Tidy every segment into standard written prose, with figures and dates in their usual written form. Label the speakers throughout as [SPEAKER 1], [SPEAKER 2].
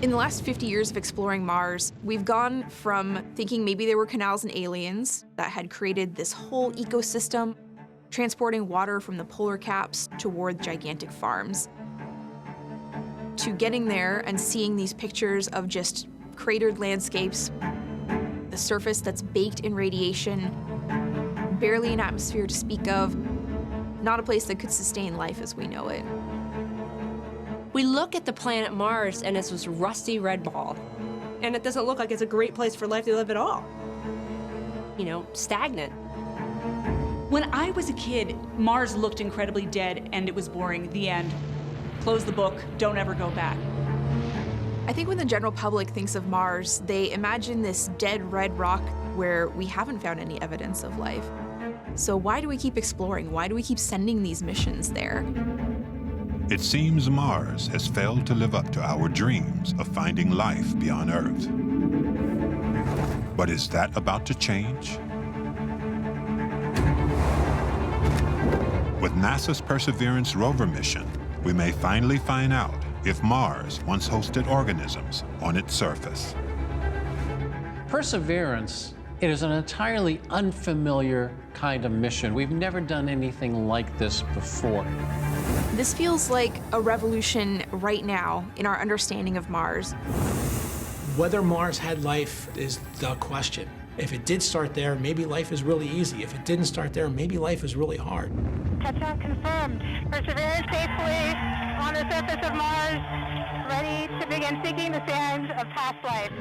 [SPEAKER 1] In the last 50 years of exploring Mars, we've gone from thinking maybe there were canals and aliens that had created this whole ecosystem, transporting water from the polar caps toward gigantic farms, to getting there and seeing these pictures of just cratered landscapes, the surface that's baked in radiation, barely an atmosphere to speak of, not a place that could sustain life as we know it.
[SPEAKER 2] We look at the planet Mars and it's this rusty red ball. And it doesn't look like it's a great place for life to live at all. You know, stagnant.
[SPEAKER 3] When I was a kid, Mars looked incredibly dead and it was boring. The end. Close the book, don't ever go back.
[SPEAKER 1] I think when the general public thinks of Mars, they imagine this dead red rock where we haven't found any evidence of life. So why do we keep exploring? Why do we keep sending these missions there?
[SPEAKER 4] It seems Mars has failed to live up to our dreams of finding life beyond Earth. But is that about to change? With NASA's Perseverance rover mission, we may finally find out if Mars once hosted organisms on its surface.
[SPEAKER 5] Perseverance, it is an entirely unfamiliar kind of mission. We've never done anything like this before.
[SPEAKER 1] This feels like a revolution right now in our understanding of Mars.
[SPEAKER 6] Whether Mars had life is the question. If it did start there, maybe life is really easy. If it didn't start there, maybe life is really hard.
[SPEAKER 7] Touchdown confirmed. Perseverance safely on the surface of Mars, ready to begin seeking the signs of past life.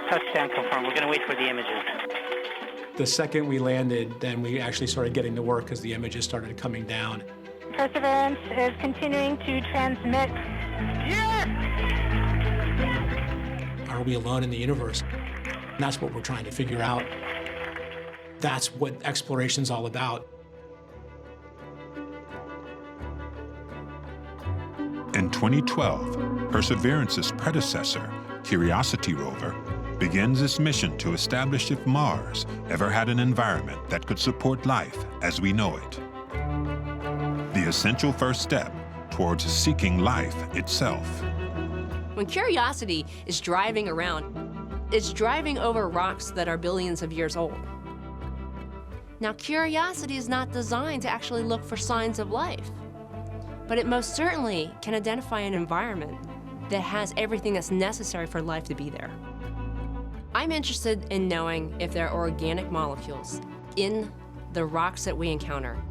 [SPEAKER 8] Touchdown confirmed. We're going to wait for the images.
[SPEAKER 6] The second we landed, then we actually started getting to work as the images started coming down.
[SPEAKER 7] Perseverance is continuing to transmit. Yes!
[SPEAKER 6] Are we alone in the universe? And that's what we're trying to figure out. That's what exploration's all about.
[SPEAKER 4] In 2012, Perseverance's predecessor, Curiosity rover, begins its mission to establish if Mars ever had an environment that could support life as we know it. The essential first step towards seeking life itself.
[SPEAKER 2] When Curiosity is driving around, it's driving over rocks that are billions of years old. Now, Curiosity is not designed to actually look for signs of life, but it most certainly can identify an environment that has everything that's necessary for life to be there. I'm interested in knowing if there are organic molecules in the rocks that we encounter.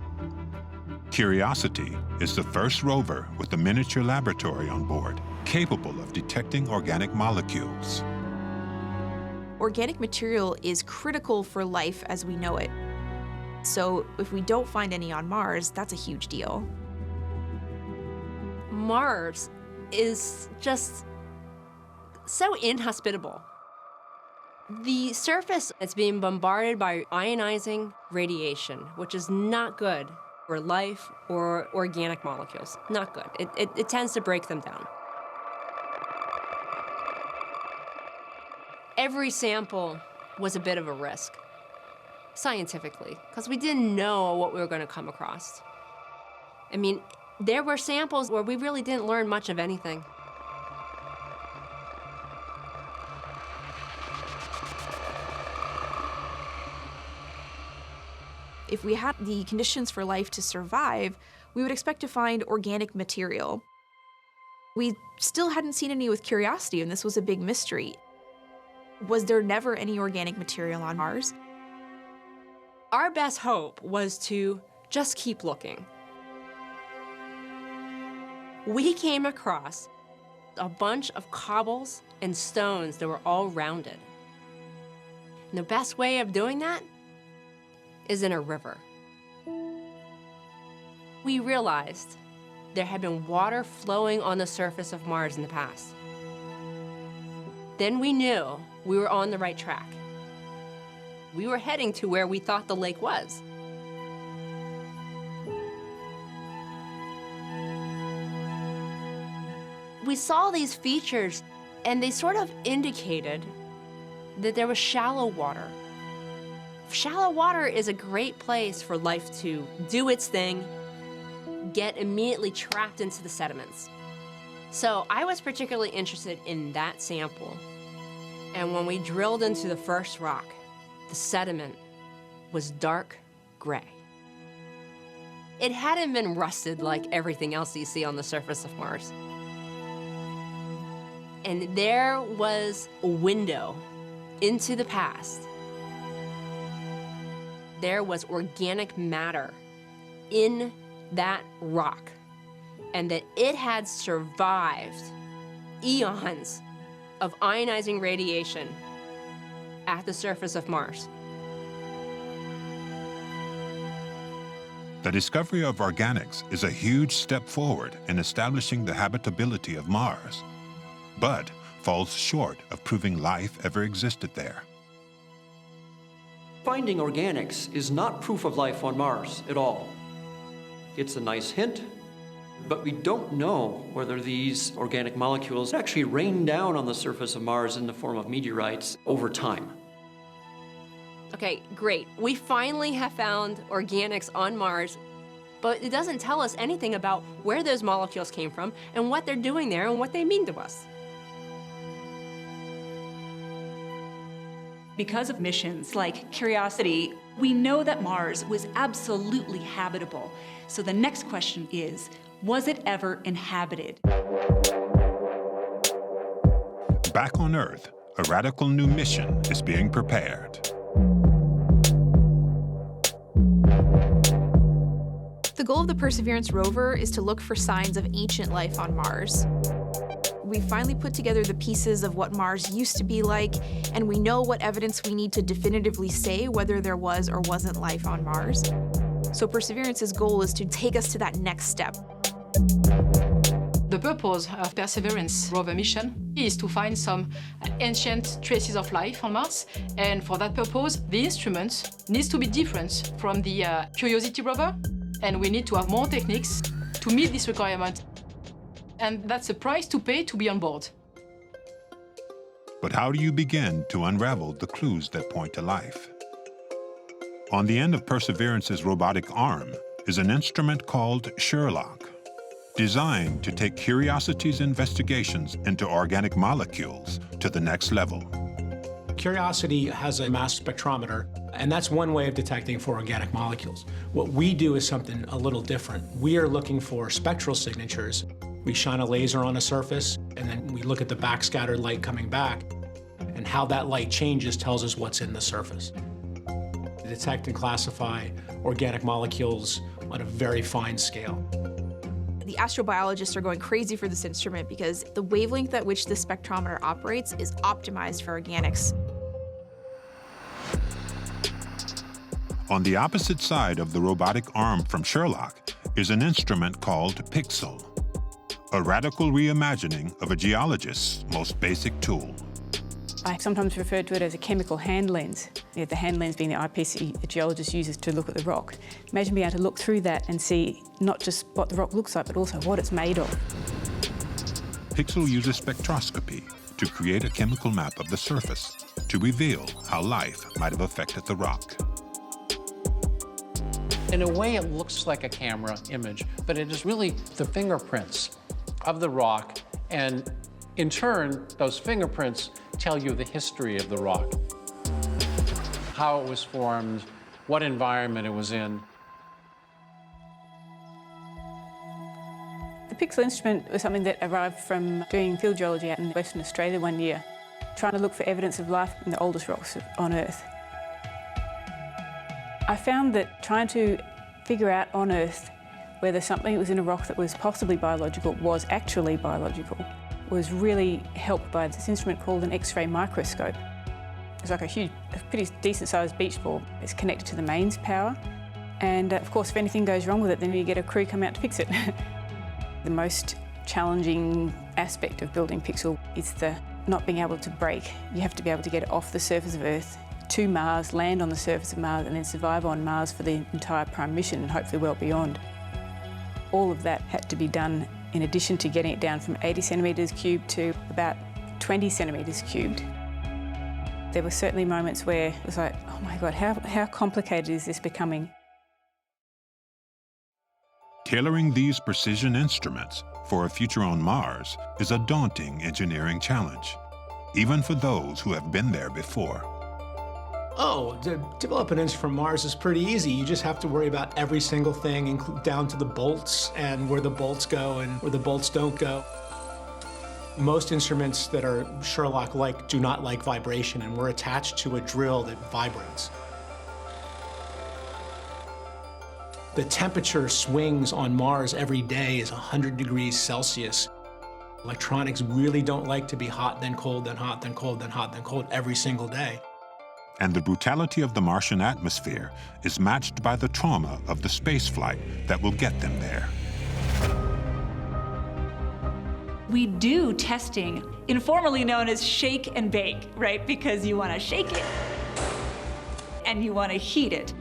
[SPEAKER 4] Curiosity is the first rover with a miniature laboratory on board, capable of detecting organic molecules.
[SPEAKER 1] Organic material is critical for life as we know it. So if we don't find any on Mars, that's a huge deal.
[SPEAKER 2] Mars is just so inhospitable. The surface is being bombarded by ionizing radiation, which is not good for life or organic molecules. Not good. It tends to break them down. Every sample was a bit of a risk, scientifically, because we didn't know what we were going to come across. I mean, there were samples where we really didn't learn much of anything.
[SPEAKER 1] If we had the conditions for life to survive, we would expect to find organic material. We still hadn't seen any with Curiosity, and this was a big mystery. Was there never any organic material on Mars?
[SPEAKER 2] Our best hope was to just keep looking. We came across a bunch of cobbles and stones that were all rounded. And the best way of doing that is in a river. We realized there had been water flowing on the surface of Mars in the past. Then we knew we were on the right track. We were heading to where we thought the lake was. We saw these features, and they sort of indicated that there was shallow water. Shallow water is a great place for life to do its thing, get immediately trapped into the sediments. So I was particularly interested in that sample. And when we drilled into the first rock, the sediment was dark gray. It hadn't been rusted like everything else you see on the surface of Mars. And there was a window into the past. There was organic matter in that rock, and that it had survived eons of ionizing radiation at the surface of Mars.
[SPEAKER 4] The discovery of organics is a huge step forward in establishing the habitability of Mars, but falls short of proving life ever existed there.
[SPEAKER 9] Finding organics is not proof of life on Mars at all. It's a nice hint, but we don't know whether these organic molecules actually rain down on the surface of Mars in the form of meteorites over time.
[SPEAKER 2] Okay, great. We finally have found organics on Mars, but it doesn't tell us anything about where those molecules came from and what they're doing there and what they mean to us.
[SPEAKER 3] Because of missions like Curiosity, we know that Mars was absolutely habitable. So the next question is, was it ever inhabited?
[SPEAKER 4] Back on Earth, a radical new mission is being prepared.
[SPEAKER 1] The goal of the Perseverance rover is to look for signs of ancient life on Mars. We finally put together the pieces of what Mars used to be like, and we know what evidence we need to definitively say whether there was or wasn't life on Mars. So Perseverance's goal is to take us to that next step.
[SPEAKER 10] The purpose of Perseverance rover mission is to find some ancient traces of life on Mars, and for that purpose, the instrument needs to be different from the Curiosity rover, and we need to have more techniques to meet this requirement. And that's a price to pay to be on board.
[SPEAKER 4] But how do you begin to unravel the clues that point to life? On the end of Perseverance's robotic arm is an instrument called Sherlock, designed to take Curiosity's investigations into organic molecules to the next level.
[SPEAKER 6] Curiosity has a mass spectrometer, and that's one way of detecting for organic molecules. What we do is something a little different. We are looking for spectral signatures. We shine a laser on a surface, and then we look at the backscattered light coming back, and how that light changes tells us what's in the surface. We detect and classify organic molecules on a very fine scale.
[SPEAKER 1] The astrobiologists are going crazy for this instrument because the wavelength at which the spectrometer operates is optimized for organics.
[SPEAKER 4] On the opposite side of the robotic arm from Sherlock is an instrument called Pixel, a radical reimagining of a geologist's most basic tool.
[SPEAKER 11] I sometimes refer to it as a chemical hand lens. The hand lens being the eyepiece a geologist uses to look at the rock. Imagine being able to look through that and see not just what the rock looks like, but also what it's made of.
[SPEAKER 4] Pixel uses spectroscopy to create a chemical map of the surface to reveal how life might have affected the rock.
[SPEAKER 5] In a way, it looks like a camera image, but it is really the fingerprints of the rock, and in turn, those fingerprints tell you the history of the rock, how it was formed, what environment it was in.
[SPEAKER 11] The Pixel instrument was something that arrived from doing field geology out in Western Australia one year, trying to look for evidence of life in the oldest rocks on Earth. I found that trying to figure out on Earth whether something that was in a rock that was possibly biological was actually biological was really helped by this instrument called an X-ray microscope. It's like a pretty decent-sized beach ball. It's connected to the mains power, and of course, if anything goes wrong with it, then you get a crew come out to fix it. The most challenging aspect of building Pixel is the not being able to break. You have to be able to get it off the surface of Earth to Mars, land on the surface of Mars, and then survive on Mars for the entire prime mission and hopefully well beyond. All of that had to be done in addition to getting it down from 80 centimetres cubed to about 20 centimetres cubed. There were certainly moments where it was like, oh my God, how complicated is this becoming?
[SPEAKER 4] Tailoring these precision instruments for a future on Mars is a daunting engineering challenge, even for those who have been there before.
[SPEAKER 6] Oh, to develop an instrument from Mars is pretty easy. You just have to worry about every single thing, down to the bolts and where the bolts go and where the bolts don't go. Most instruments that are Sherlock-like do not like vibration, and we're attached to a drill that vibrates. The temperature swings on Mars every day is 100 degrees Celsius. Electronics really don't like to be hot, then cold, then hot, then cold, then hot, then cold every single day.
[SPEAKER 4] And the brutality of the Martian atmosphere is matched by the trauma of the space flight that will get them there.
[SPEAKER 3] We do testing, informally known as shake and bake, right? Because you want to shake it and you want to heat it.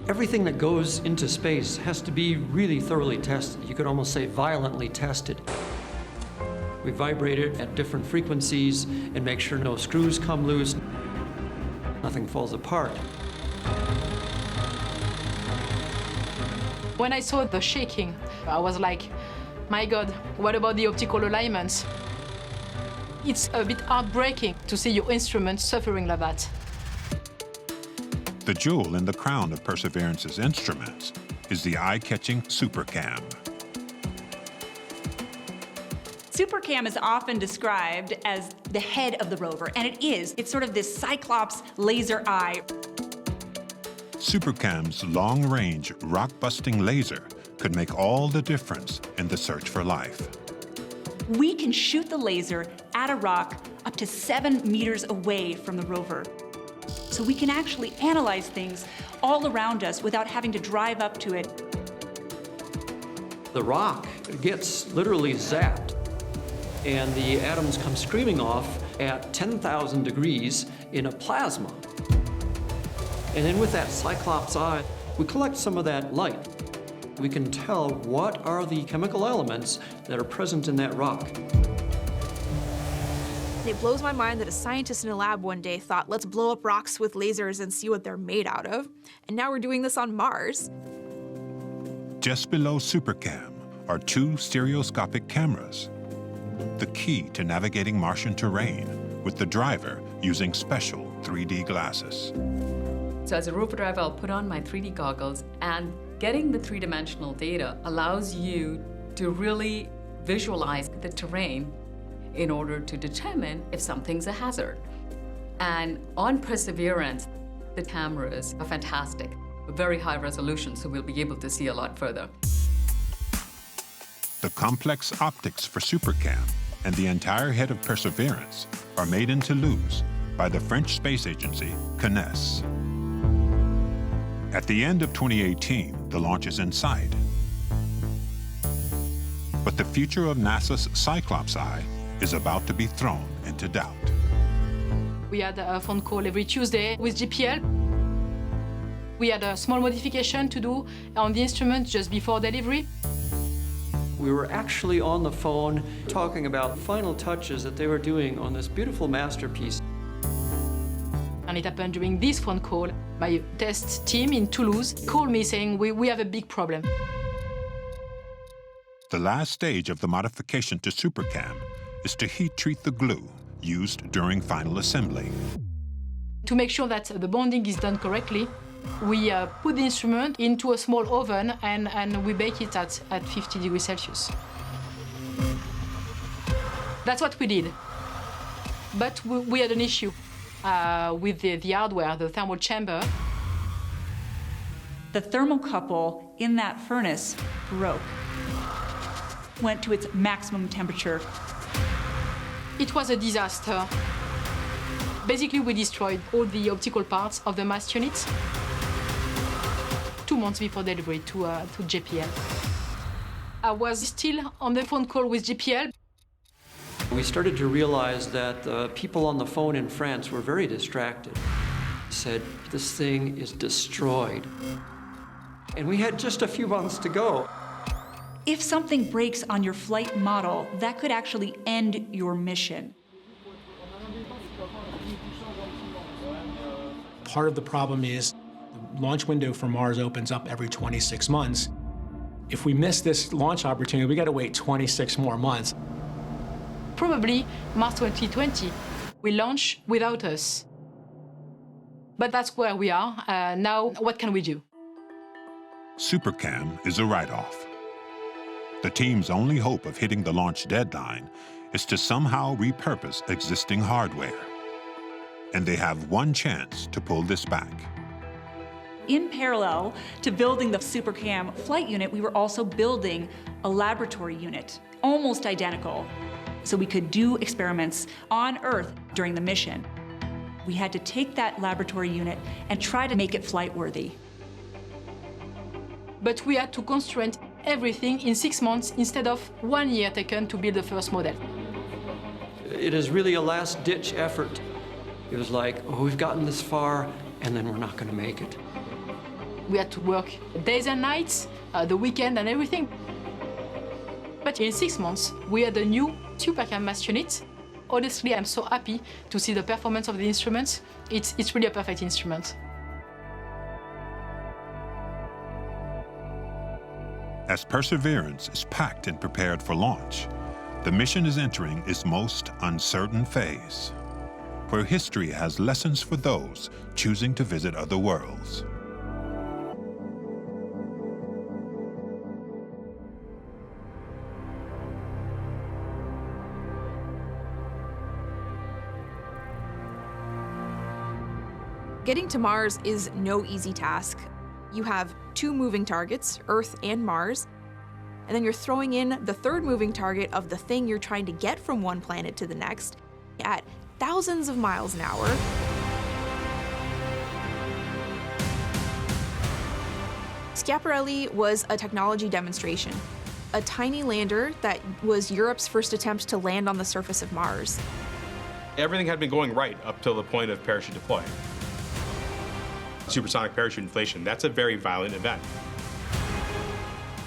[SPEAKER 9] Everything that goes into space has to be really thoroughly tested. You could almost say violently tested. We vibrate it at different frequencies and make sure no screws come loose, nothing falls apart.
[SPEAKER 10] When I saw the shaking, I was like, my God, what about the optical alignments? It's a bit heartbreaking to see your instrument suffering like that.
[SPEAKER 4] The jewel in the crown of Perseverance's instruments is the eye-catching SuperCam.
[SPEAKER 3] SuperCam is often described as the head of the rover, and it is. It's sort of this cyclops laser eye.
[SPEAKER 4] SuperCam's long-range, rock-busting laser could make all the difference in the search for life.
[SPEAKER 3] We can shoot the laser at a rock up to 7 meters away from the rover. So we can actually analyze things all around us without having to drive up to it.
[SPEAKER 9] The rock gets literally zapped, and the atoms come screaming off at 10,000 degrees in a plasma. And then with that cyclops eye, we collect some of that light. We can tell what are the chemical elements that are present in that rock.
[SPEAKER 1] It blows my mind that a scientist in a lab one day thought, let's blow up rocks with lasers and see what they're made out of. And now we're doing this on Mars.
[SPEAKER 4] Just below SuperCam are 2 stereoscopic cameras, the key to navigating Martian terrain, with the driver using special 3D glasses.
[SPEAKER 12] So as a rover driver, I'll put on my 3D goggles, and getting the three-dimensional data allows you to really visualize the terrain in order to determine if something's a hazard. And on Perseverance, the cameras are fantastic, very high resolution, so we'll be able to see a lot further.
[SPEAKER 4] The complex optics for SuperCam and the entire head of Perseverance are made in Toulouse by the French space agency, CNES. At the end of 2018, the launch is in sight. But the future of NASA's Cyclops Eye is about to be thrown into doubt.
[SPEAKER 10] We had a phone call every Tuesday with GPL. We had a small modification to do on the instrument just before delivery.
[SPEAKER 9] We were actually on the phone talking about final touches that they were doing on this beautiful masterpiece.
[SPEAKER 10] And it happened during this phone call. My test team in Toulouse called me saying, we have a big problem.
[SPEAKER 4] The last stage of the modification to SuperCam is to heat-treat the glue used during final assembly.
[SPEAKER 10] To make sure that the bonding is done correctly, we put the instrument into a small oven and we bake it at 50 degrees Celsius. That's what we did. But we had an issue with the hardware, the thermal chamber.
[SPEAKER 3] The thermocouple in that furnace broke, went to its maximum temperature.
[SPEAKER 10] It was a disaster. Basically, we destroyed all the optical parts of the mast units 2 months before delivery to JPL. I was still on the phone call with JPL.
[SPEAKER 9] We started to realize that the people on the phone in France were very distracted. Said, this thing is destroyed. And we had just a few months to go.
[SPEAKER 3] If something breaks on your flight model, that could actually end your mission.
[SPEAKER 6] Part of the problem is the launch window for Mars opens up every 26 months. If we miss this launch opportunity, we got to wait 26 more months.
[SPEAKER 10] Probably Mars 2020 will launch without us. But that's where we are. Now, what can we do?
[SPEAKER 4] SuperCam is a write-off. The team's only hope of hitting the launch deadline is to somehow repurpose existing hardware. And they have one chance to pull this back.
[SPEAKER 3] In parallel to building the SuperCam flight unit, we were also building a laboratory unit, almost identical, so we could do experiments on Earth during the mission. We had to take that laboratory unit and try to make it flight-worthy.
[SPEAKER 10] But we had to constrain everything in 6 months instead of 1 year taken to build the first model.
[SPEAKER 9] It is really a last-ditch effort. It was like, oh, we've gotten this far, and then we're not going to make it.
[SPEAKER 10] We had to work days and nights, the weekend and everything. But in 6 months, we had a new SuperCam mass unit. Honestly, I'm so happy to see the performance of the instruments. It's really a perfect instrument.
[SPEAKER 4] As Perseverance is packed and prepared for launch, the mission is entering its most uncertain phase, where history has lessons for those choosing to visit other worlds.
[SPEAKER 1] Getting to Mars is no easy task. You have 2 moving targets, Earth and Mars, and then you're throwing in the 3rd moving target of the thing you're trying to get from one planet to the next at thousands of miles an hour. Schiaparelli was a technology demonstration, a tiny lander that was Europe's first attempt to land on the surface of Mars.
[SPEAKER 13] Everything had been going right up till the point of parachute deploy. Supersonic parachute inflation, that's a very violent event.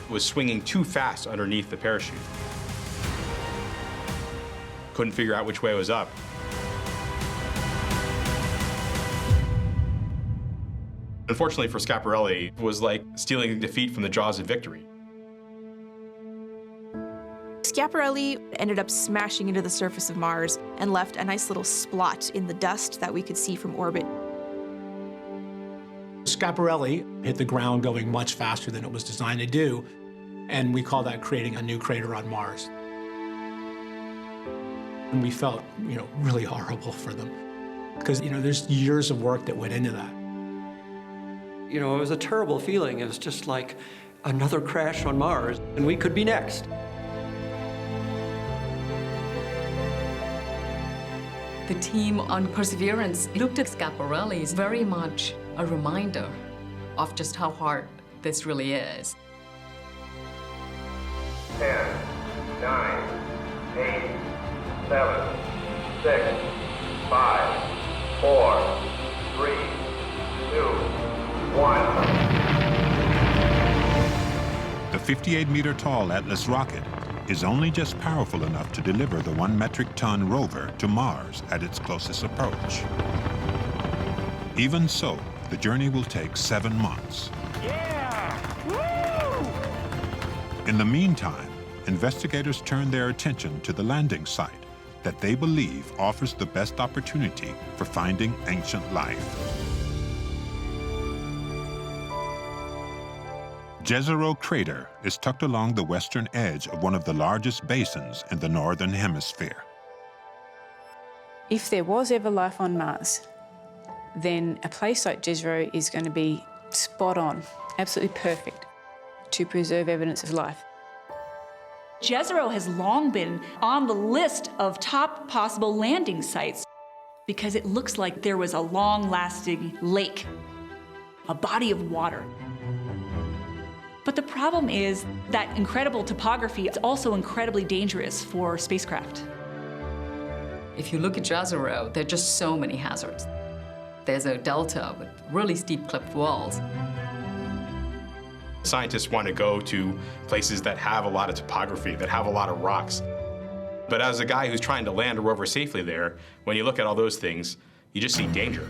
[SPEAKER 13] It was swinging too fast underneath the parachute. Couldn't figure out which way it was up. Unfortunately for Schiaparelli, it was like stealing defeat from the jaws of victory.
[SPEAKER 1] Schiaparelli ended up smashing into the surface of Mars and left a nice little splot in the dust that we could see from orbit.
[SPEAKER 6] Schiaparelli hit the ground going much faster than it was designed to do, and we call that creating a new crater on Mars. And we felt, really horrible for them, because, there's years of work that went into that.
[SPEAKER 9] It was a terrible feeling. It was just like another crash on Mars, and we could be next.
[SPEAKER 12] The team on Perseverance looked at Schiaparelli as very much a reminder of just how hard this really is.
[SPEAKER 14] 10, 9, 8, 7, 6, 5, 4, 3, 2, 1.
[SPEAKER 4] The 58-meter-tall Atlas rocket is only just powerful enough to deliver the 1 metric ton rover to Mars at its closest approach. Even so, the journey will take 7 months.
[SPEAKER 14] Yeah! Woo!
[SPEAKER 4] In the meantime, investigators turn their attention to the landing site that they believe offers the best opportunity for finding ancient life. Jezero Crater is tucked along the western edge of one of the largest basins in the northern hemisphere.
[SPEAKER 11] If there was ever life on Mars, then a place like Jezero is going to be spot on, absolutely perfect to preserve evidence of life.
[SPEAKER 3] Jezero has long been on the list of top possible landing sites because it looks like there was a long-lasting lake, a body of water. But the problem is that incredible topography is also incredibly dangerous for spacecraft.
[SPEAKER 12] If you look at Jezero, there are just so many hazards. There's a delta with really steep clipped walls.
[SPEAKER 13] Scientists want to go to places that have a lot of topography, that have a lot of rocks. But as a guy who's trying to land a rover safely there, when you look at all those things, you just see danger.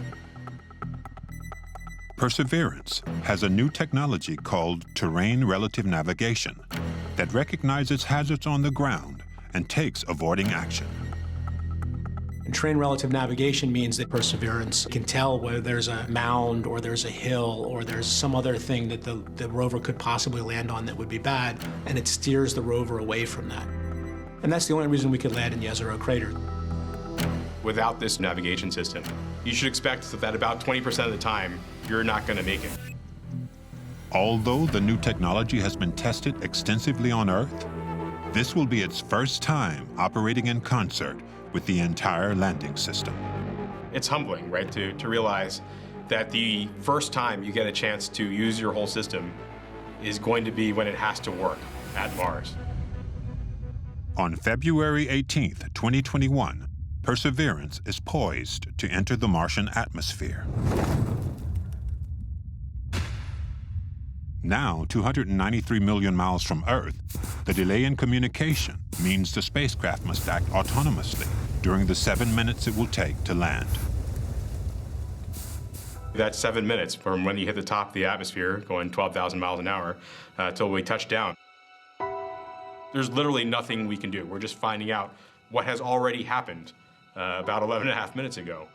[SPEAKER 4] Perseverance has a new technology called terrain relative navigation that recognizes hazards on the ground and takes avoiding action.
[SPEAKER 6] And terrain relative navigation means that Perseverance can tell whether there's a mound or there's a hill or there's some other thing that the rover could possibly land on that would be bad, and it steers the rover away from that. And that's the only reason we could land in Jezero Crater.
[SPEAKER 13] Without this navigation system, you should expect that about 20% of the time, you're not going to make it.
[SPEAKER 4] Although the new technology has been tested extensively on Earth, this will be its first time operating in concert with the entire landing system.
[SPEAKER 13] It's humbling, right, to realize that the first time you get a chance to use your whole system is going to be when it has to work at Mars.
[SPEAKER 4] On February 18th, 2021, Perseverance is poised to enter the Martian atmosphere. Now, 293 million miles from Earth, the delay in communication means the spacecraft must act autonomously during the 7 minutes it will take to land.
[SPEAKER 13] That's 7 minutes from when you hit the top of the atmosphere, going 12,000 miles an hour, till we touch down. There's literally nothing we can do. We're just finding out what has already happened about 11.5 minutes ago.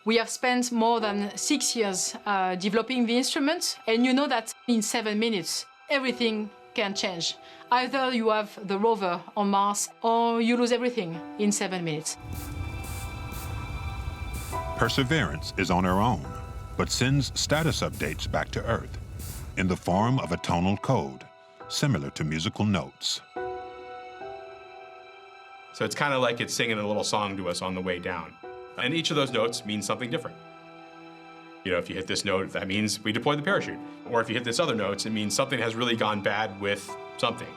[SPEAKER 10] We have spent more than 6 years developing the instruments, and you know that in 7 minutes, everything can change. Either you have the rover on Mars, or you lose everything in 7 minutes.
[SPEAKER 4] Perseverance is on her own, but sends status updates back to Earth in the form of a tonal code, similar to musical notes.
[SPEAKER 13] So it's kind of like it's singing a little song to us on the way down. And each of those notes means something different. You know, if you hit this note, that means we deployed the parachute. Or if you hit this other note, it means something has really gone bad with something.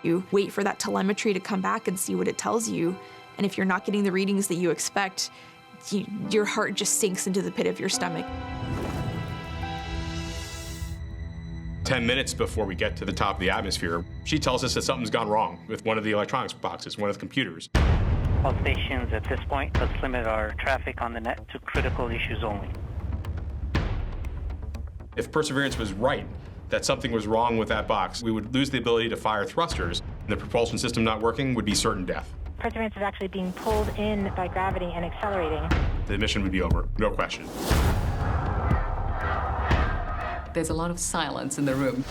[SPEAKER 1] You wait for that telemetry to come back and see what it tells you. And if you're not getting the readings that you expect, your heart just sinks into the pit of your stomach.
[SPEAKER 13] 10 minutes before we get to the top of the atmosphere, she tells us that something's gone wrong with one of the electronics boxes, one of the computers.
[SPEAKER 8] All stations at this point, let's limit our traffic on the net to critical issues only.
[SPEAKER 13] If Perseverance was right that something was wrong with that box, we would lose the ability to fire thrusters, and the propulsion system not working would be certain death.
[SPEAKER 7] Perseverance is actually being pulled in by gravity and accelerating.
[SPEAKER 13] The mission would be over, no question.
[SPEAKER 12] There's a lot of silence in the room.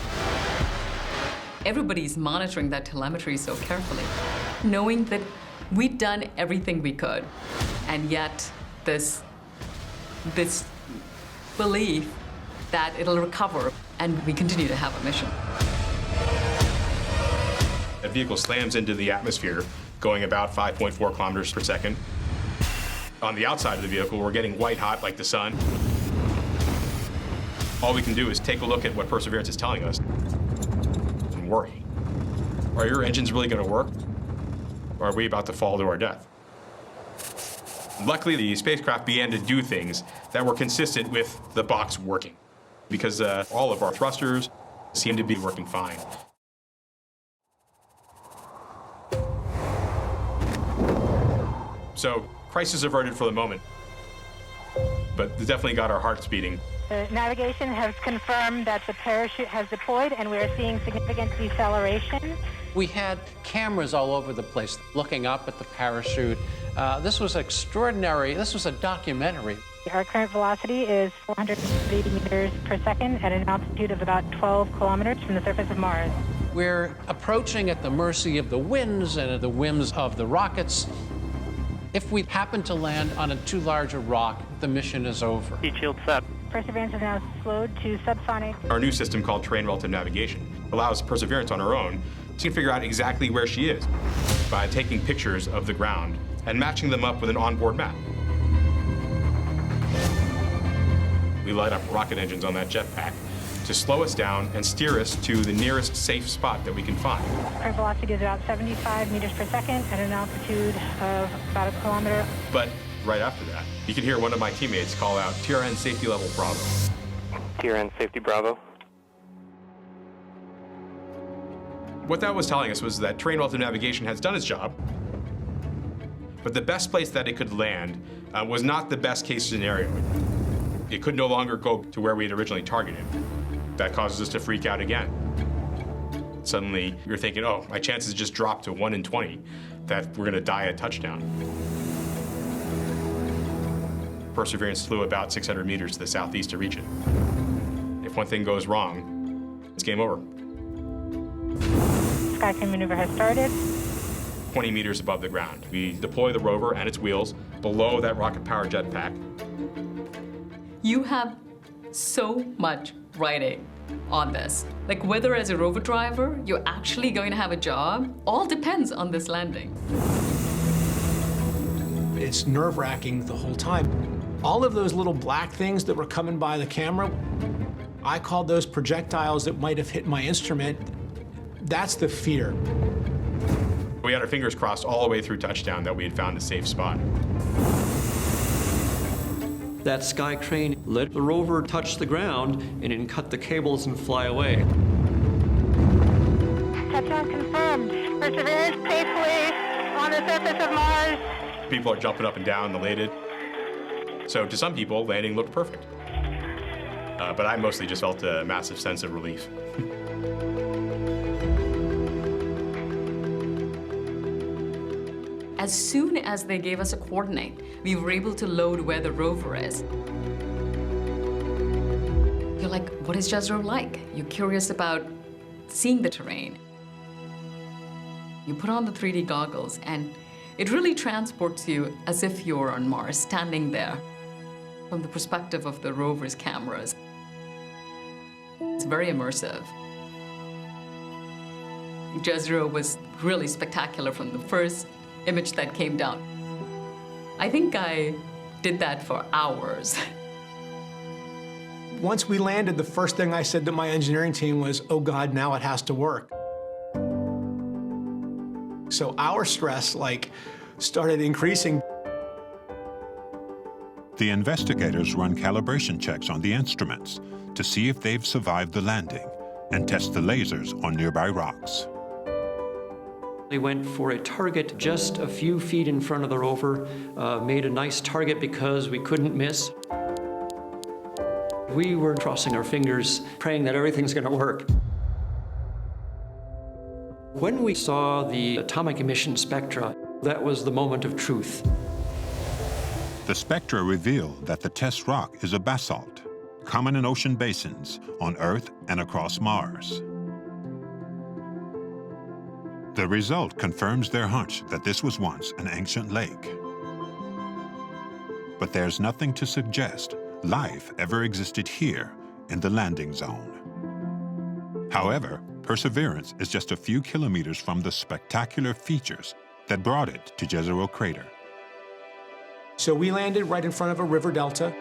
[SPEAKER 12] Everybody's monitoring that telemetry so carefully, knowing that we'd done everything we could, and yet this belief that it'll recover, and we continue to have a mission.
[SPEAKER 13] A vehicle slams into the atmosphere, going about 5.4 kilometers per second. On the outside of the vehicle, we're getting white hot like the sun. All we can do is take a look at what Perseverance is telling us and worry. Are your engines really going to work? Or are we about to fall to our death? Luckily, the spacecraft began to do things that were consistent with the box working, because all of our thrusters seemed to be working fine. So, crisis averted for the moment, but it definitely got our hearts beating.
[SPEAKER 7] The navigation has confirmed that the parachute has deployed, and we are seeing significant deceleration.
[SPEAKER 5] We had cameras all over the place looking up at the parachute. This was extraordinary. This was a documentary.
[SPEAKER 7] Our current velocity is 480 meters per second at an altitude of about 12 kilometers from the surface of Mars.
[SPEAKER 5] We're approaching at the mercy of the winds and of the whims of the rockets. If we happen to land on a too large a rock, the mission is over.
[SPEAKER 8] Heat shield set.
[SPEAKER 7] Perseverance is now slowed to subsonic.
[SPEAKER 13] Our new system called terrain relative navigation allows Perseverance on her own to figure out exactly where she is by taking pictures of the ground and matching them up with an onboard map. We light up rocket engines on that jetpack to slow us down and steer us to the nearest safe spot that we can find.
[SPEAKER 7] Current velocity is about 75 meters per second at an altitude of about a kilometer.
[SPEAKER 13] But right after that, you can hear one of my teammates call out TRN safety level Bravo.
[SPEAKER 8] TRN safety Bravo.
[SPEAKER 13] What that was telling us was that terrain relative navigation has done its job, but the best place that it could land was not the best case scenario. It could no longer go to where we had originally targeted. That causes us to freak out again. Suddenly, you're thinking, oh, my chances just dropped to 1 in 20 that we're going to die at touchdown. Perseverance flew about 600 meters to the southeast to reach it. If one thing goes wrong, it's game over.
[SPEAKER 7] SuperCam maneuver has started.
[SPEAKER 13] 20 meters above the ground. We deploy the rover and its wheels below that rocket-powered jetpack.
[SPEAKER 12] You have so much riding on this. Like whether as a rover driver, you're actually going to have a job, all depends on this landing.
[SPEAKER 6] It's nerve-wracking the whole time. All of those little black things that were coming by the camera, I called those projectiles that might have hit my instrument. That's the fear.
[SPEAKER 13] We had our fingers crossed all the way through touchdown that we had found a safe spot.
[SPEAKER 9] That sky crane let the rover touch the ground and then cut the cables and fly away.
[SPEAKER 7] Touchdown confirmed. Perseverance safely on the surface of Mars.
[SPEAKER 13] People are jumping up and down, elated. So to some people, landing looked perfect. But I mostly just felt a massive sense of relief.
[SPEAKER 12] As soon as they gave us a coordinate, we were able to load where the rover is. You're like, what is Jezero like? You're curious about seeing the terrain. You put on the 3D goggles, and it really transports you as if you're on Mars, standing there from the perspective of the rover's cameras. It's very immersive. Jezero was really spectacular from the first image that came down. I think I did that for hours.
[SPEAKER 6] Once we landed, the first thing I said to my engineering team was, oh God, now it has to work. So our stress, started increasing.
[SPEAKER 4] The investigators run calibration checks on the instruments to see if they've survived the landing and test the lasers on nearby rocks.
[SPEAKER 9] They went for a target just a few feet in front of the rover, made a nice target because we couldn't miss. We were crossing our fingers, praying that everything's going to work. When we saw the atomic emission spectra, that was the moment of truth.
[SPEAKER 4] The spectra reveal that the test rock is a basalt, common in ocean basins on Earth and across Mars. The result confirms their hunch that this was once an ancient lake. But there's nothing to suggest life ever existed here in the landing zone. However, Perseverance is just a few kilometers from the spectacular features that brought it to Jezero Crater.
[SPEAKER 6] So we landed right in front of a river delta.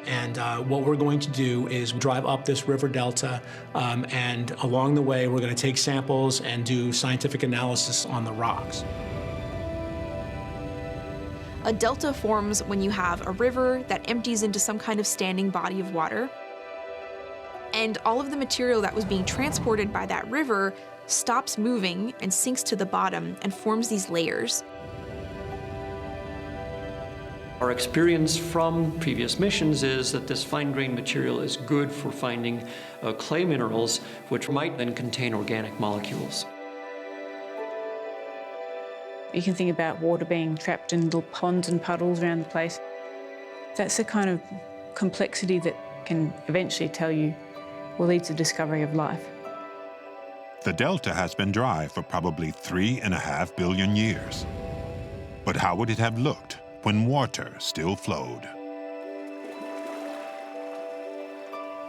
[SPEAKER 6] And what we're going to do is drive up this river delta, and along the way, we're going to take samples and do scientific analysis on the rocks.
[SPEAKER 1] A delta forms when you have a river that empties into some kind of standing body of water. And all of the material that was being transported by that river stops moving and sinks to the bottom and forms these layers.
[SPEAKER 9] Our experience from previous missions is that this fine-grained material is good for finding clay minerals, which might then contain organic molecules.
[SPEAKER 11] You can think about water being trapped in little ponds and puddles around the place. That's the kind of complexity that can eventually tell you will lead to the discovery of life.
[SPEAKER 4] The delta has been dry for probably 3.5 billion years. But how would it have looked when water still flowed?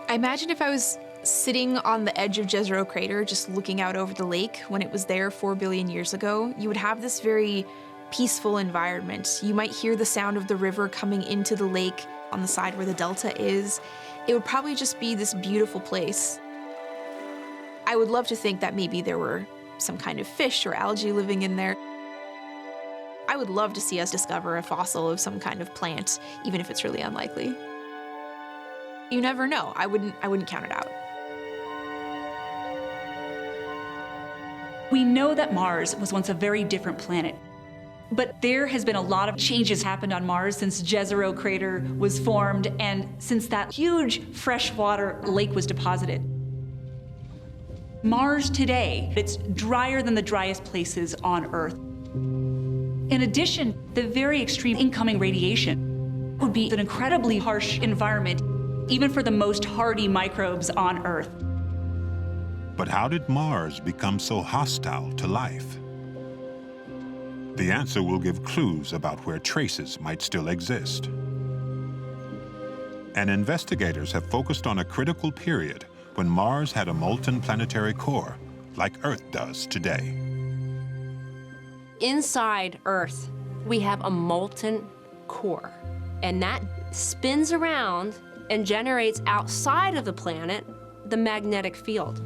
[SPEAKER 1] I imagine if I was sitting on the edge of Jezero Crater, just looking out over the lake when it was there 4 billion years ago, you would have this very peaceful environment. You might hear the sound of the river coming into the lake on the side where the delta is. It would probably just be this beautiful place. I would love to think that maybe there were some kind of fish or algae living in there. I would love to see us discover a fossil of some kind of plant, even if it's really unlikely. You never know. I wouldn't count it out.
[SPEAKER 3] We know that Mars was once a very different planet. But there has been a lot of changes happened on Mars since Jezero Crater was formed and since that huge freshwater lake was deposited. Mars today, it's drier than the driest places on Earth. In addition, the very extreme incoming radiation would be an incredibly harsh environment, even for the most hardy microbes on Earth.
[SPEAKER 4] But how did Mars become so hostile to life? The answer will give clues about where traces might still exist. And investigators have focused on a critical period when Mars had a molten planetary core, like Earth does today.
[SPEAKER 2] Inside Earth, we have a molten core, and that spins around and generates outside of the planet the magnetic field.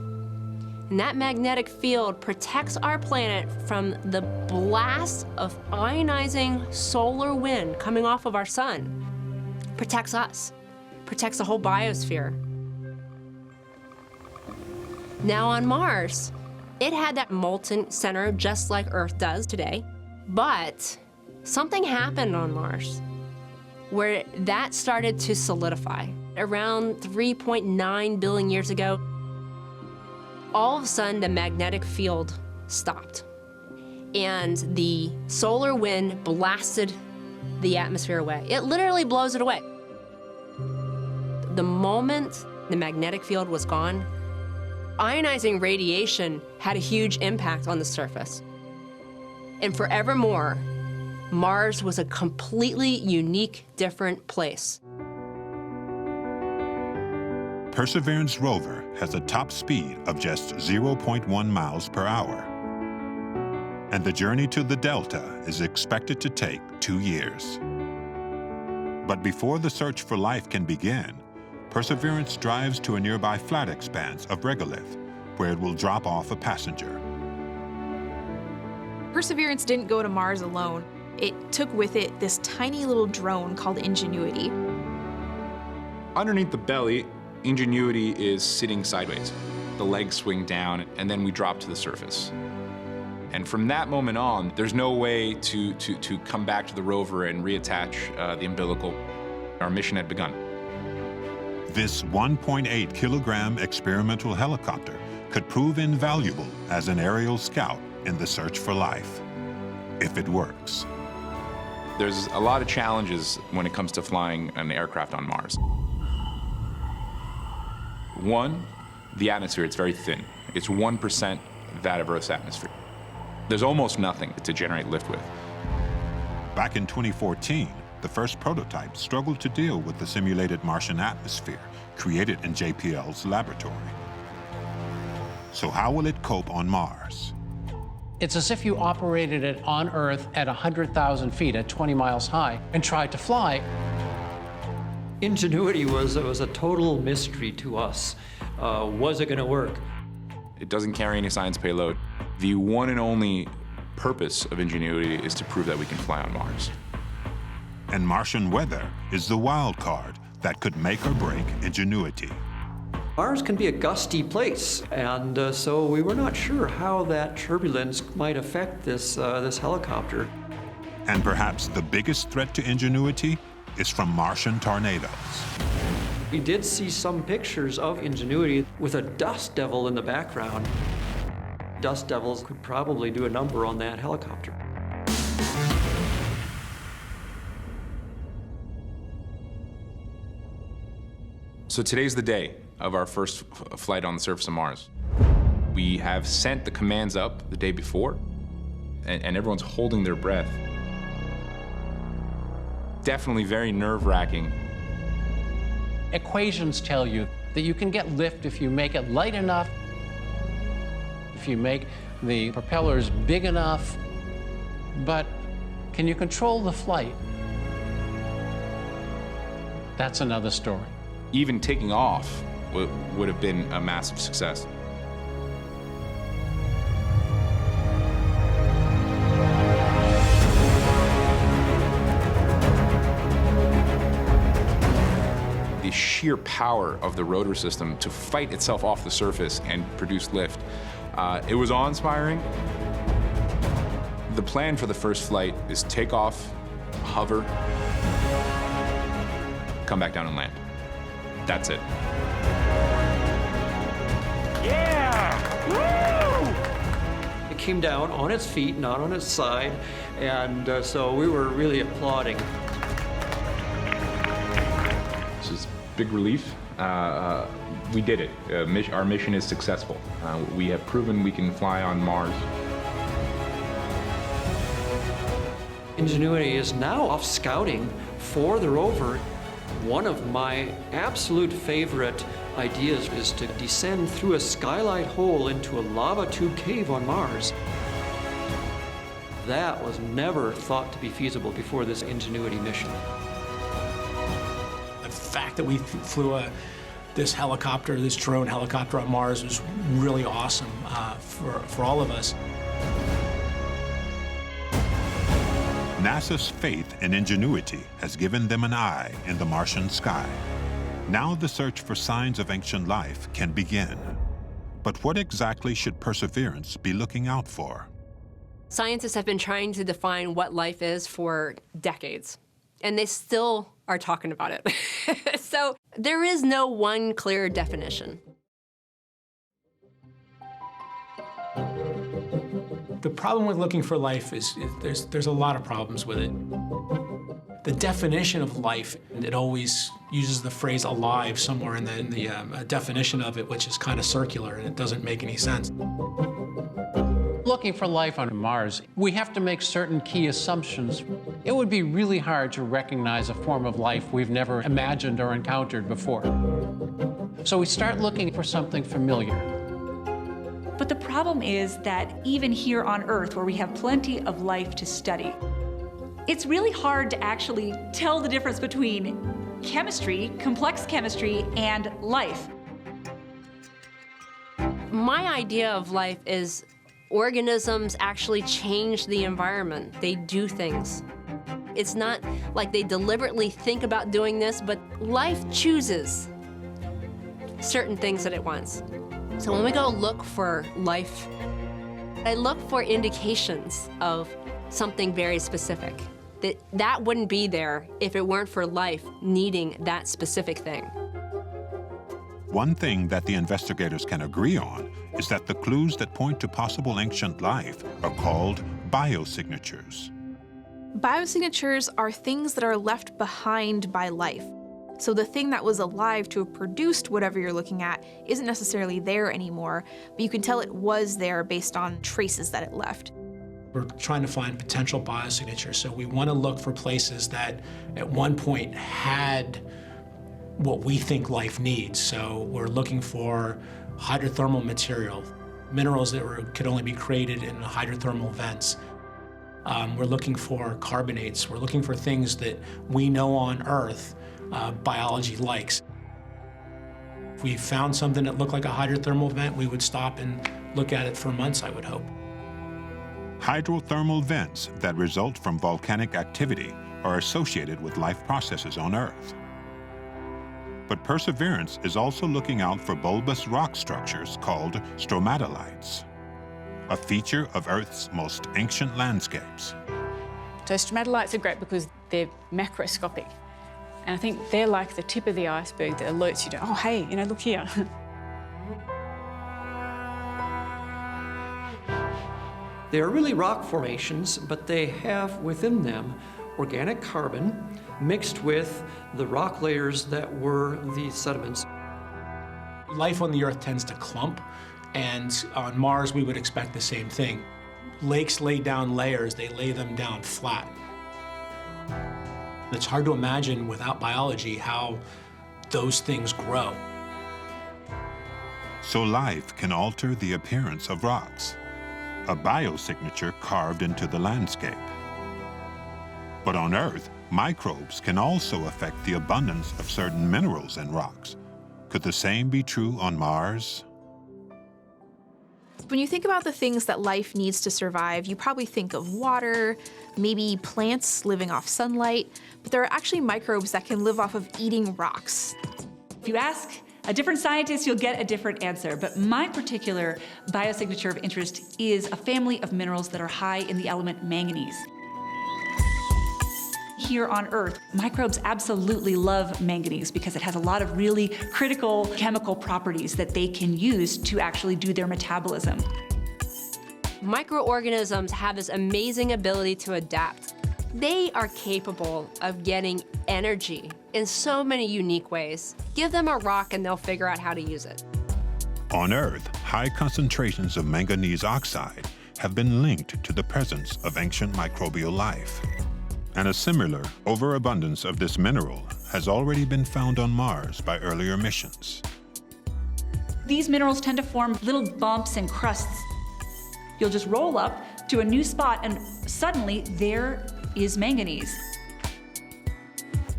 [SPEAKER 2] And that magnetic field protects our planet from the blast of ionizing solar wind coming off of our sun. Protects us, protects the whole biosphere. Now on Mars, it had that molten center just like Earth does today, but something happened on Mars where that started to solidify. Around 3.9 billion years ago, all of a sudden the magnetic field stopped and the solar wind blasted the atmosphere away. It literally blows it away. The moment the magnetic field was gone, ionizing radiation had a huge impact on the surface. And forevermore, Mars was a completely unique, different place.
[SPEAKER 4] Perseverance rover has a top speed of just 0.1 miles per hour. And the journey to the Delta is expected to take 2 years. But before the search for life can begin, Perseverance drives to a nearby flat expanse of regolith, where it will drop off a passenger.
[SPEAKER 1] Perseverance didn't go to Mars alone. It took with it this tiny little drone called Ingenuity.
[SPEAKER 15] Underneath the belly, Ingenuity is sitting sideways. The legs swing down, and then we drop to the surface. And from that moment on, there's no way to come back to the rover and reattach the umbilical. Our mission had begun.
[SPEAKER 4] This 1.8 kilogram experimental helicopter could prove invaluable as an aerial scout in the search for life, if it works.
[SPEAKER 15] There's a lot of challenges when it comes to flying an aircraft on Mars. One, the atmosphere, it's very thin. It's 1% that of Earth's atmosphere. There's almost nothing to generate lift with.
[SPEAKER 4] Back in 2014, the first prototype struggled to deal with the simulated Martian atmosphere created in JPL's laboratory. So how will it cope on Mars?
[SPEAKER 5] It's as if you operated it on Earth at 100,000 feet, at 20 miles high, and tried to fly.
[SPEAKER 9] Ingenuity was a total mystery to us. Was it going to work?
[SPEAKER 15] It doesn't carry any science payload. The one and only purpose of Ingenuity is to prove that we can fly on Mars.
[SPEAKER 4] And Martian weather is the wild card that could make or break Ingenuity.
[SPEAKER 9] Mars can be a gusty place, and so we were not sure how that turbulence might affect this helicopter.
[SPEAKER 4] And perhaps the biggest threat to Ingenuity is from Martian tornadoes.
[SPEAKER 9] We did see some pictures of Ingenuity with a dust devil in the background. Dust devils could probably do a number on that helicopter.
[SPEAKER 15] So today's the day of our first flight on the surface of Mars. We have sent the commands up the day before, and everyone's holding their breath. Definitely very nerve-wracking.
[SPEAKER 5] Equations tell you that you can get lift if you make it light enough, if you make the propellers big enough, but can you control the flight? That's another story.
[SPEAKER 15] Even taking off would have been a massive success. The sheer power of the rotor system to fight itself off the surface and produce lift, it was awe-inspiring. The plan for the first flight is take off, hover, come back down and land. That's it.
[SPEAKER 14] Yeah! Woo!
[SPEAKER 9] It came down on its feet, not on its side, and so we were really applauding.
[SPEAKER 15] This is big relief. We did it. Our mission is successful. We have proven we can fly on Mars.
[SPEAKER 9] Ingenuity is now off scouting for the rover. One of my absolute favorite ideas is to descend through a skylight hole into a lava tube cave on Mars. That was never thought to be feasible before this Ingenuity mission.
[SPEAKER 6] The fact that we flew this helicopter, this drone helicopter on Mars was really awesome for all of us.
[SPEAKER 4] NASA's faith in Ingenuity has given them an eye in the Martian sky. Now the search for signs of ancient life can begin. But what exactly should Perseverance be looking out for?
[SPEAKER 2] Scientists have been trying to define what life is for decades, and they still are talking about it. So there is no one clear definition.
[SPEAKER 6] The problem with looking for life is there's a lot of problems with it. The definition of life, it always uses the phrase alive somewhere in the definition of it, which is kind of circular, and it doesn't make any sense.
[SPEAKER 5] Looking for life on Mars, we have to make certain key assumptions. It would be really hard to recognize a form of life we've never imagined or encountered before. So we start looking for something familiar.
[SPEAKER 3] But the problem is that even here on Earth, where we have plenty of life to study, it's really hard to actually tell the difference between chemistry, complex chemistry, and life.
[SPEAKER 2] My idea of life is organisms actually change the environment. They do things. It's not like they deliberately think about doing this, but life chooses certain things that it wants. So when we go look for life, I look for indications of something very specific. That wouldn't be there if it weren't for life needing that specific thing.
[SPEAKER 4] One thing that the investigators can agree on is that the clues that point to possible ancient life are called biosignatures.
[SPEAKER 1] Biosignatures are things that are left behind by life. So the thing that was alive to have produced whatever you're looking at isn't necessarily there anymore, but you can tell it was there based on traces that it left.
[SPEAKER 6] We're trying to find potential biosignatures, so we want to look for places that at one point had what we think life needs. So we're looking for hydrothermal material, minerals that could only be created in hydrothermal vents. We're looking for carbonates. We're looking for things that we know on Earth biology likes. If we found something that looked like a hydrothermal vent, we would stop and look at it for months, I would hope.
[SPEAKER 4] Hydrothermal vents that result from volcanic activity are associated with life processes on Earth. But Perseverance is also looking out for bulbous rock structures called stromatolites, a feature of Earth's most ancient landscapes.
[SPEAKER 11] So stromatolites are great because they're macroscopic. And I think they're like the tip of the iceberg that alerts you to, oh, hey, look here.
[SPEAKER 9] They are really rock formations, but they have within them organic carbon mixed with the rock layers that were the sediments.
[SPEAKER 6] Life on the Earth tends to clump, and on Mars we would expect the same thing. Lakes lay down layers, they lay them down flat. It's hard to imagine without biology how those things grow.
[SPEAKER 4] So life can alter the appearance of rocks, a biosignature carved into the landscape. But on Earth, microbes can also affect the abundance of certain minerals in rocks. Could the same be true on Mars?
[SPEAKER 1] When you think about the things that life needs to survive, you probably think of water, maybe plants living off sunlight, but there are actually microbes that can live off of eating rocks.
[SPEAKER 3] If you ask A different scientist, you'll get a different answer. But my particular biosignature of interest is a family of minerals that are high in the element manganese. Here on Earth, microbes absolutely love manganese because it has a lot of really critical chemical properties that they can use to actually do their metabolism.
[SPEAKER 2] Microorganisms have this amazing ability to adapt. They are capable of getting energy in so many unique ways. Give them a rock and they'll figure out how to use it.
[SPEAKER 4] On Earth, high concentrations of manganese oxide have been linked to the presence of ancient microbial life. And a similar overabundance of this mineral has already been found on Mars by earlier missions.
[SPEAKER 3] These minerals tend to form little bumps and crusts. You'll just roll up to a new spot and suddenly there is manganese.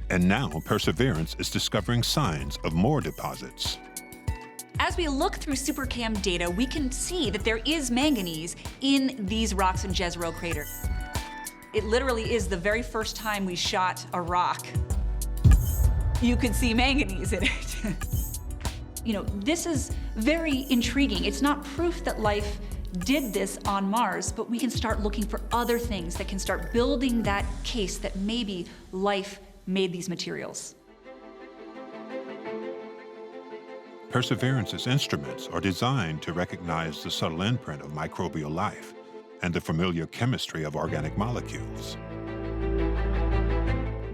[SPEAKER 4] And now Perseverance is discovering signs of more deposits.
[SPEAKER 3] As we look through SuperCam data, we can see that there is manganese in these rocks in Jezero Crater. It literally is the very first time we shot a rock. You could see manganese in it. You know, this is very intriguing. It's not proof that life did this on Mars, but we can start looking for other things that can start building that case that maybe life made these materials.
[SPEAKER 4] Perseverance's instruments are designed to recognize the subtle imprint of microbial life and the familiar chemistry of organic molecules.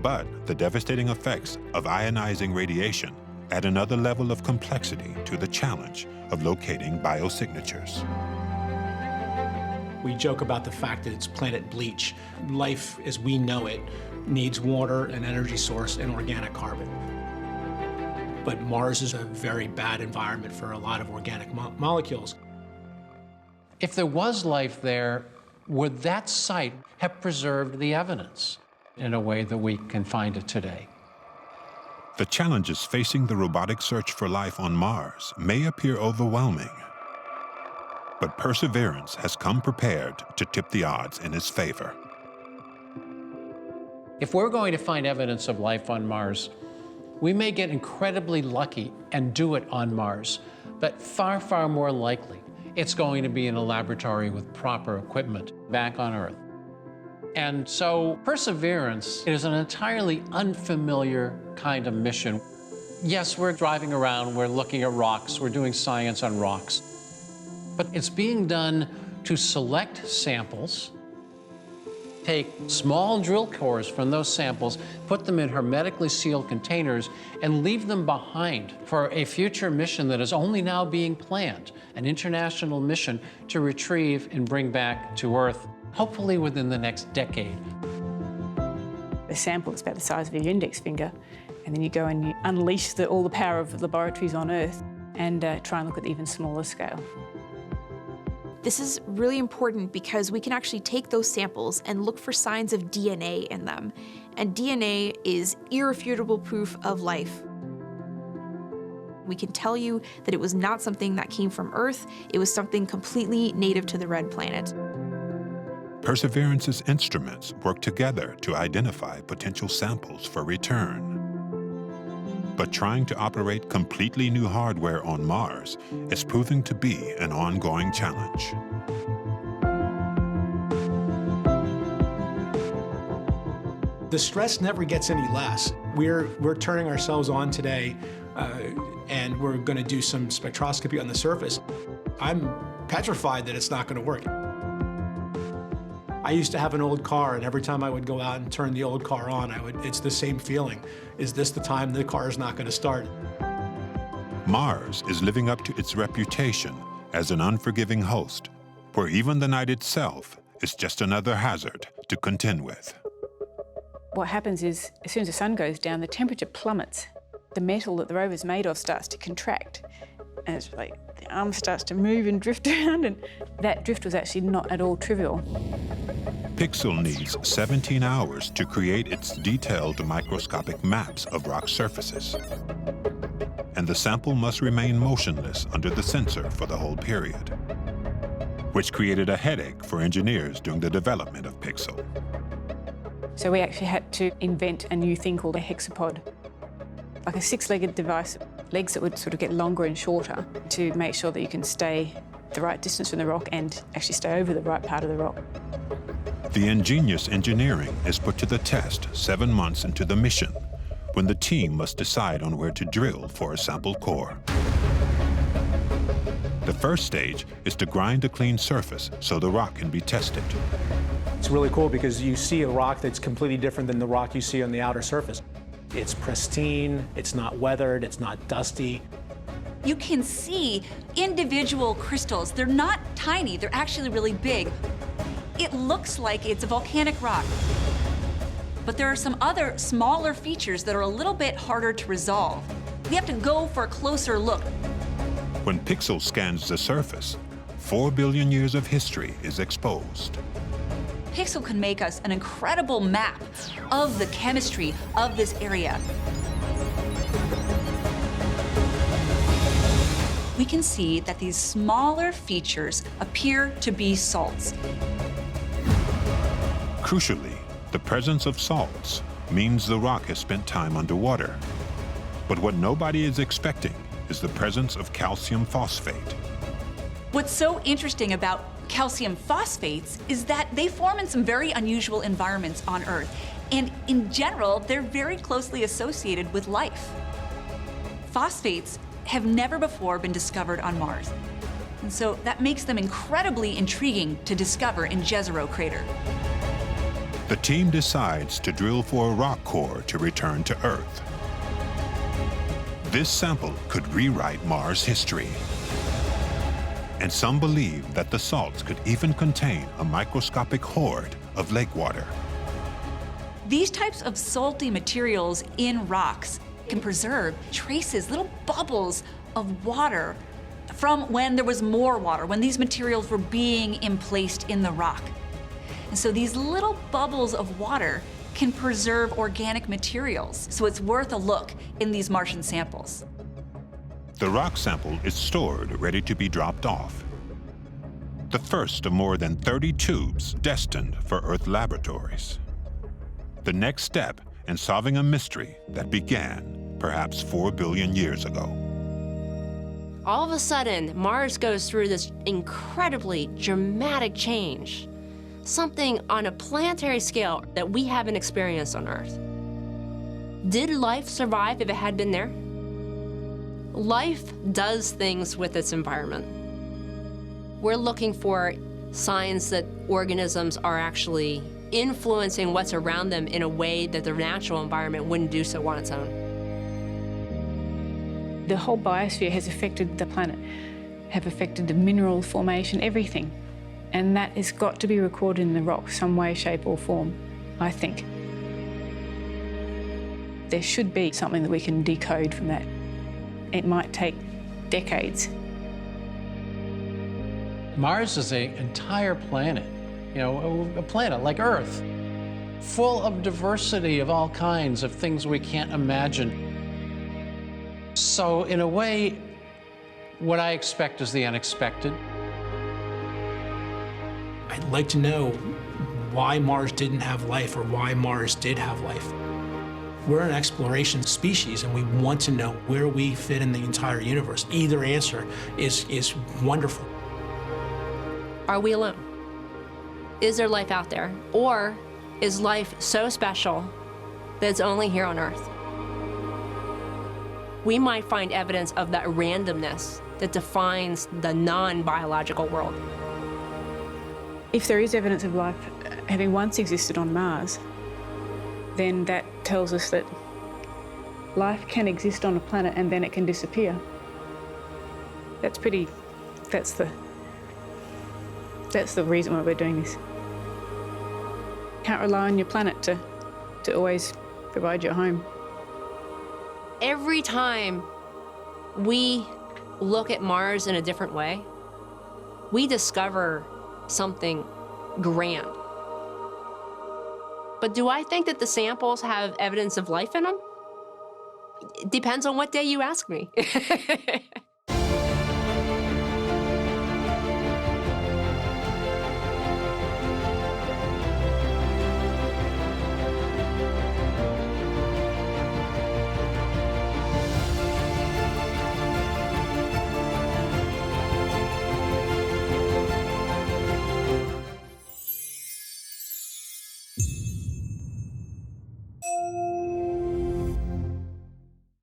[SPEAKER 4] But the devastating effects of ionizing radiation add another level of complexity to the challenge of locating biosignatures.
[SPEAKER 6] We joke about the fact that it's planet bleach. Life as we know it needs water, an energy source, and organic carbon. But Mars is a very bad environment for a lot of organic molecules.
[SPEAKER 5] If there was life there, would that site have preserved the evidence in a way that we can find it today?
[SPEAKER 4] The challenges facing the robotic search for life on Mars may appear overwhelming. But Perseverance has come prepared to tip the odds in its favor.
[SPEAKER 5] If we're going to find evidence of life on Mars, we may get incredibly lucky and do it on Mars, but far, far more likely, it's going to be in a laboratory with proper equipment back on Earth. And so Perseverance is an entirely unfamiliar kind of mission. Yes, we're driving around, we're looking at rocks, we're doing science on rocks. But it's being done to select samples, take small drill cores from those samples, put them in hermetically sealed containers, and leave them behind for a future mission that is only now being planned, an international mission to retrieve and bring back to Earth, hopefully within the next decade.
[SPEAKER 11] A sample is about the size of your index finger, and then you go and you unleash all the power of the laboratories on Earth and try and look at the even smaller scale.
[SPEAKER 1] This is really important because we can actually take those samples and look for signs of DNA in them. And DNA is irrefutable proof of life. We can tell you that it was not something that came from Earth, it was something completely native to the red planet.
[SPEAKER 4] Perseverance's instruments work together to identify potential samples for return. But trying to operate completely new hardware on Mars is proving to be an ongoing challenge.
[SPEAKER 6] The stress never gets any less. We're turning ourselves on today, and we're going to do some spectroscopy on the surface. I'm petrified that it's not going to work. I used to have an old car, and every time I would go out and turn the old car on, it's the same feeling. Is this the time the car is not going to start?
[SPEAKER 4] Mars is living up to its reputation as an unforgiving host, where even the night itself is just another hazard to contend with.
[SPEAKER 11] What happens is, as soon as the sun goes down, the temperature plummets. The metal that the rover's made of starts to contract. And it's like the arm starts to move and drift around, and that drift was actually not at all trivial.
[SPEAKER 4] Pixel needs 17 hours to create its detailed microscopic maps of rock surfaces. And the sample must remain motionless under the sensor for the whole period, which created a headache for engineers during the development of Pixel.
[SPEAKER 11] So we actually had to invent a new thing called a hexapod. like a six-legged device, legs that would sort of get longer and shorter to make sure that you can stay the right distance from the rock and actually stay over the right part of the rock.
[SPEAKER 4] The ingenious engineering is put to the test 7 months into the mission, when the team must decide on where to drill for a sample core. The first stage is to grind a clean surface so the rock can be tested.
[SPEAKER 6] It's really cool because you see a rock that's completely different than the rock you see on the outer surface. It's pristine, it's not weathered, it's not dusty.
[SPEAKER 3] You can see individual crystals. They're not tiny, they're actually really big. It looks like it's a volcanic rock. But there are some other smaller features that are a little bit harder to resolve. We have to go for a closer look.
[SPEAKER 4] When Pixel scans the surface, 4 billion years of history is exposed.
[SPEAKER 3] Pixel can make us an incredible map of the chemistry of this area. We can see that these smaller features appear to be salts.
[SPEAKER 4] Crucially, the presence of salts means the rock has spent time underwater. But what nobody is expecting is the presence of calcium phosphate.
[SPEAKER 3] What's so interesting about calcium phosphates is that they form in some very unusual environments on Earth. And in general, they're very closely associated with life. Phosphates have never before been discovered on Mars. And so that makes them incredibly intriguing to discover in Jezero Crater.
[SPEAKER 4] The team decides to drill for a rock core to return to Earth. This sample could rewrite Mars' history. And some believe that the salts could even contain a microscopic horde of lake water.
[SPEAKER 3] These types of salty materials in rocks can preserve traces, little bubbles of water from when there was more water, when these materials were being emplaced in the rock. And so these little bubbles of water can preserve organic materials. So it's worth a look in these Martian samples.
[SPEAKER 4] The rock sample is stored, ready to be dropped off. The first of more than 30 tubes destined for Earth laboratories. The next step in solving a mystery that began perhaps 4 billion years ago.
[SPEAKER 2] All of a sudden, Mars goes through this incredibly dramatic change. Something on a planetary scale that we haven't experienced on Earth. Did life survive if it had been there? Life does things with its environment. We're looking for signs that organisms are actually influencing what's around them in a way that their natural environment wouldn't do so on its own.
[SPEAKER 11] The whole biosphere has affected the planet, have affected the mineral formation, everything. And that has got to be recorded in the rock, some way, shape, or form, I think. There should be something that we can decode from that. It might take decades.
[SPEAKER 5] Mars is an entire planet, a planet like Earth, full of diversity of all kinds of things we can't imagine. So in a way, what I expect is the unexpected.
[SPEAKER 6] I'd like to know why Mars didn't have life or why Mars did have life. We're an exploration species and we want to know where we fit in the entire universe. Either answer is wonderful.
[SPEAKER 2] Are we alone? Is there life out there? Or is life so special that it's only here on Earth? We might find evidence of that randomness that defines the non-biological world.
[SPEAKER 11] If there is evidence of life having once existed on Mars, then that tells us that life can exist on a planet and then it can disappear. That's the reason why we're doing this. Can't rely on your planet to always provide your home.
[SPEAKER 2] Every time we look at Mars in a different way, we discover something grand. But do I think that the samples have evidence of life in them? It depends on what day you ask me.